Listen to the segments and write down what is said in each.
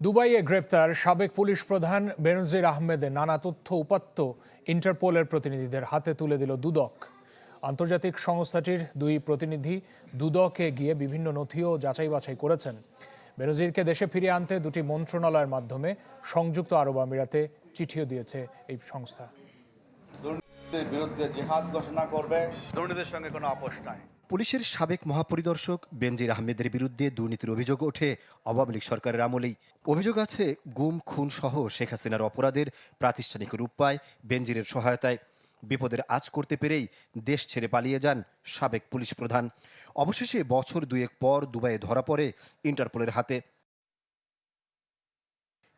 দুবাইয়ে গ্রেপ্তার সাবেক পুলিশ প্রধান বেনজির আহমেদের নানা তথ্য উপাত্ত ইন্টারপোলের প্রতিনিধিদের হাতে তুলে দিল দুদক। আন্তর্জাতিক সংস্থাটির দুই প্রতিনিধি দুদকে গিয়ে বিভিন্ন নথিও যাচাই বাছাই করেছেন। বেনজিরকে দেশে ফিরিয়ে আনতে দুটি মন্ত্রণালয়ের মাধ্যমে সংযুক্ত আরব আমিরাতে চিঠিও দিয়েছে এই সংস্থা। দুর্নীতির বিরুদ্ধে জিহাদ ঘোষণা করবে, দুর্নীতির সঙ্গে কোনো আপোষ নাই। পুলিশের সাবেক মহাপরিদর্শক বেনজির আহমেদের বিরুদ্ধে দুর্নীতির অভিযোগ ওঠে আওয়ামী লীগ সরকারের আমলেই। অভিযোগ আছে গুম খুন সহ শেখ হাসিনার অপরাধের প্রাতিষ্ঠানিক রূপ পায় বেনজিরের সহায়তায়। বিপদের আঁচ করতে পেরেই দেশ ছেড়ে পালিয়ে যান সাবেক পুলিশ প্রধান। অবশেষে বছর দুয়েক পর দুবাইয়ে ধরা পড়ে ইন্টারপোলের হাতে।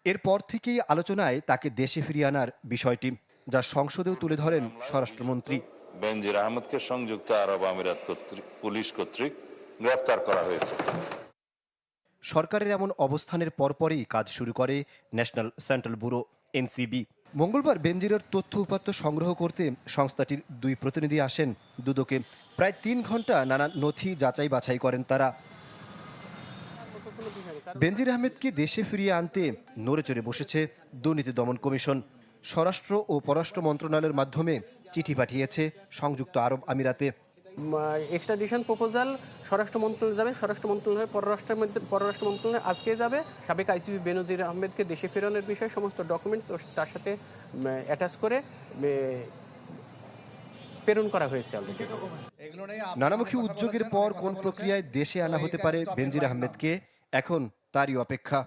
এরপর থেকেই আলোচনায় তাকে দেশে ফিরিয়ে আনার বিষয়টি, যা সংসদেও তুলে ধরেন স্বরাষ্ট্রমন্ত্রী। বেনজির আহমেদকে সংযুক্ত আরব আমিরাত পুলিশ কর্তৃক গ্রেফতার করা হয়েছে। সরকারের এমন অবস্থানের পরপরই কাজ শুরু করে ন্যাশনাল সেন্ট্রাল ব্যুরো এনসিবি। মঙ্গলবার বেনজিরের তথ্য উপাত্ত সংগ্রহ করতে সংস্থাটির দুই প্রতিনিধি আসেন দুদকে। প্রায় 3 ঘন্টা নানা নথি যাচাই বাছাই করেন তারা। বেনজির আহমেদকে দেশে ফিরিয়ে আনতে নড়েচড়ে বসেছে দুর্নীতি দমন কমিশন। স্বরাষ্ট্র ও পররাষ্ট্র মন্ত্রণালয়ের মাধ্যমে চিঠি পাঠিয়েছে সংযুক্ত আরব আমিরাতে। এক্সট্রাডিশন প্রপোজাল স্বরাষ্ট্র মন্ত্রণালয় যাবে, স্বরাষ্ট্র মন্ত্রণালয় পররাষ্ট্র মন্ত্রণালয় আজকে যাবে। সাবেক আইজিপি বেনজির আহমেদকে দেশে ফেরানোর বিষয়ে সমস্ত ডকুমেন্ট তার সাথে অ্যাটাচ করে প্রেরণ করা হয়েছে। নানামুখী উদ্যোগের পর কোন প্রক্রিয়ায় দেশে আনা হতে পারে বেনজির আহমেদকে, এখন তারই অপেক্ষা।